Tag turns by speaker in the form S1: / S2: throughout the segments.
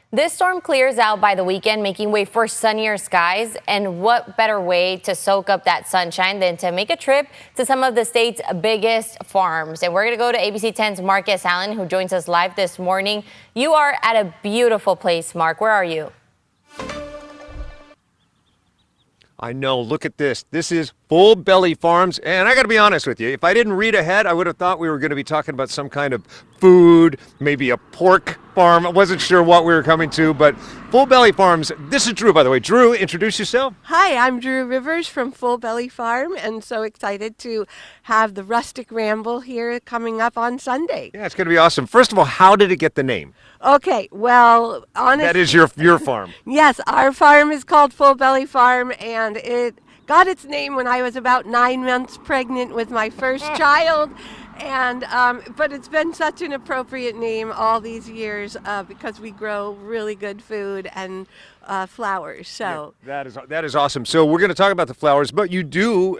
S1: This storm clears out by the weekend, making way for sunnier skies. And what better way to soak up that sunshine than to make a trip to some of the state's biggest farms? And we're going to go to ABC 10's Marcus Allen, who joins us live this morning. You are at a beautiful place, Mark. Where are you?
S2: I know, look at this. This is Full Belly Farms, and I got to be honest with you, if I didn't read ahead, I would have thought we were going to be talking about some kind of food, maybe a pork farm. I wasn't sure what we were coming to, but Full Belly Farms, this is Drew, by the way. Drew, introduce yourself.
S3: Hi, I'm Drew Rivers from Full Belly Farm, and so excited to have the Rustic Ramble here coming up on Sunday.
S2: Yeah, it's going to be awesome. First of all, how did it get the name?
S3: Okay, well, honestly,
S2: That is your farm.
S3: Yes, our farm is called Full Belly Farm, and it got its name when I was about 9 months pregnant with my first child. And but it's been such an appropriate name all these years because we grow really good food and flowers. So
S2: yeah, that is awesome. So we're going to talk about the flowers, but you do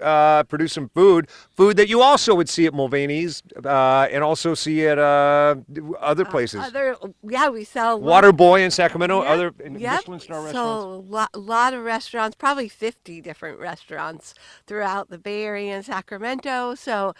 S2: produce some food that you also would see at Mulvaney's and also see at other places.
S3: We sell
S2: Water Boy in Sacramento,
S3: Yep,
S2: other
S3: yep.
S2: Michelin star restaurants.
S3: So a lot of restaurants, probably 50 different restaurants throughout the Bay Area and Sacramento. So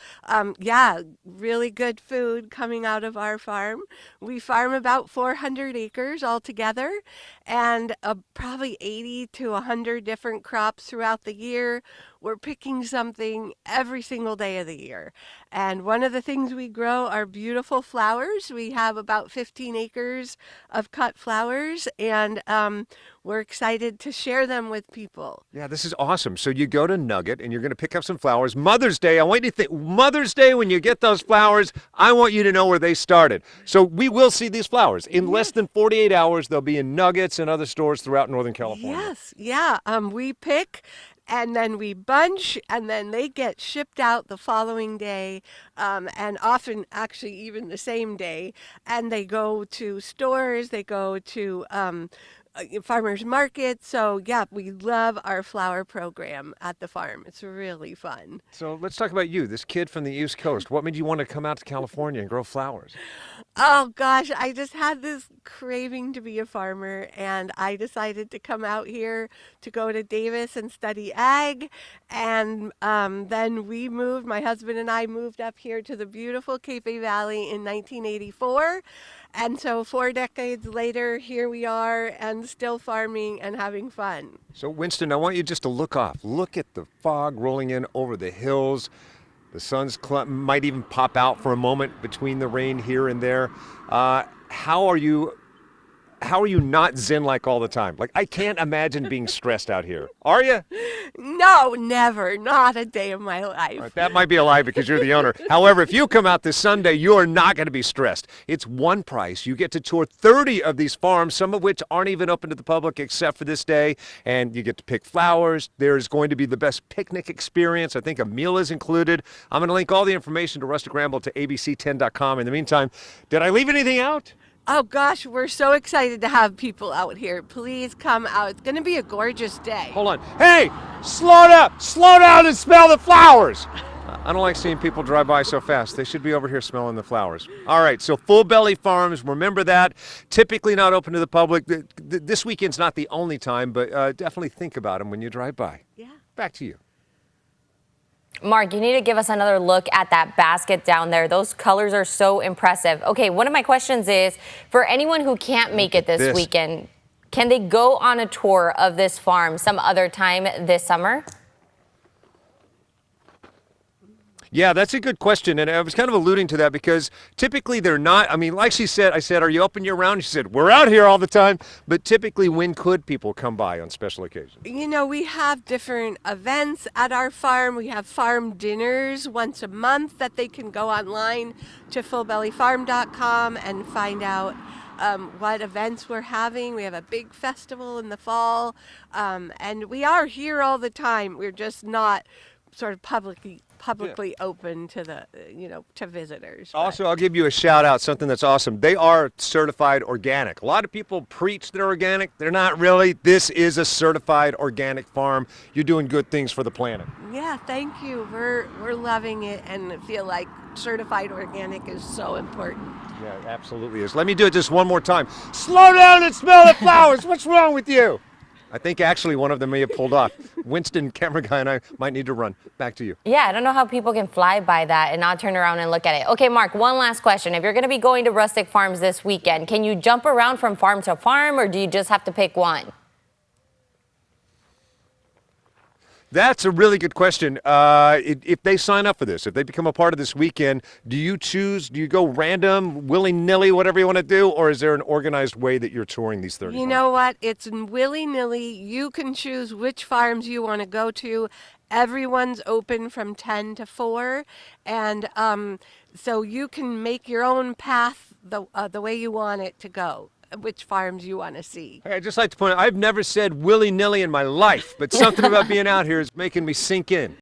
S3: really good food coming out of our farm. We farm about 400 acres altogether, and probably 80 to 100 different crops throughout the year. We're picking something every single day of the year. And one of the things we grow are beautiful flowers. We have about 15 acres of cut flowers, and we're excited to share them with people.
S2: Yeah, this is awesome. So you go to Nugget and you're going to pick up some flowers. Mother's Day, I want you to think, Mother's Day, when you get those flowers, I want you to know where they started. So we will see these flowers. In less than 48 hours, they'll be in Nuggets and other stores throughout Northern California.
S3: Yes, yeah. We pick and then we bunch, and then they get shipped out the following day, and often actually even the same day. And they go to stores, they go to farmers markets. So yeah, we love our flower program at the farm. It's really fun.
S2: So let's talk about you, this kid from the East Coast. What made you want to come out to California and grow flowers?
S3: Oh gosh, I just had this craving to be a farmer, and I decided to come out here to go to Davis and study ag. And then we moved, my husband and I moved up here to the beautiful Capay Valley in 1984. And so 4 decades later, here we are and still farming and having fun.
S2: So Winston, I want you just to look off. Look at the fog rolling in over the hills. The sun's might even pop out for a moment between the rain here and there. How are you not zen-like all the time? Like, I can't imagine being stressed out here. Are you?
S3: No, never. Not a day of my life.
S2: Right, that might be a lie because you're the owner. However, if you come out this Sunday, you are not going to be stressed. It's one price. You get to tour 30 of these farms, some of which aren't even open to the public except for this day. And you get to pick flowers. There's going to be the best picnic experience. I think a meal is included. I'm going to link all the information to Rustic Ramble to abc10.com. In the meantime, did I leave anything out?
S3: Oh gosh, we're so excited to have people out here. Please come out. It's going to be a gorgeous day.
S2: Hold on. Hey, slow down and smell the flowers. I don't like seeing people drive by so fast. They should be over here smelling the flowers. All right, so Full Belly Farms, remember that. Typically not open to the public. This weekend's not the only time, but definitely think about them when you drive by.
S3: Yeah.
S2: Back to you.
S1: Mark, you need to give us another look at that basket down there. Those colors are so impressive. Okay, one of my questions is, for anyone who can't make it this weekend, can they go on a tour of this farm some other time this summer?
S2: Yeah, that's a good question, and I was kind of alluding to that because typically they're not. I mean, like she said, I said, are you open year-round? She said, we're out here all the time, but typically when could people come by on special occasions?
S3: You know, we have different events at our farm. We have farm dinners once a month that they can go online to fullbellyfarm.com and find out what events we're having. We have a big festival in the fall, and we are here all the time. We're just not sort of publicly open to the to visitors.
S2: Also, I'll give you a shout out, something that's awesome. They are certified organic. A lot of people preach they're organic. They're not really. This is a certified organic farm. You're doing good things for the planet.
S3: Yeah, thank you. We're loving it and feel like certified organic is so important.
S2: Yeah, it absolutely is. Let me do it just one more time. Slow down and smell the flowers. What's wrong with you? I think actually one of them may have pulled off. Winston, camera guy, and I might need to run. Back to you.
S1: Yeah, I don't know how people can fly by that and not turn around and look at it. Okay, Mark, one last question. If you're going to be going to Rustic Farms this weekend, can you jump around from farm to farm, or do you just have to pick one?
S2: That's a really good question. If they sign up for this, if they become a part of this weekend, do you choose, do you go random, willy-nilly, whatever you want to do, or is there an organized way that you're touring these 30
S3: You
S2: farms?
S3: know what? It's willy-nilly. You can choose which farms you want to go to. Everyone's open from 10 to 4. And so you can make your own path the way you want it to go, which farms you want to see.
S2: Hey, I'd just like to point out, I've never said willy-nilly in my life, but something about being out here is making me sink in.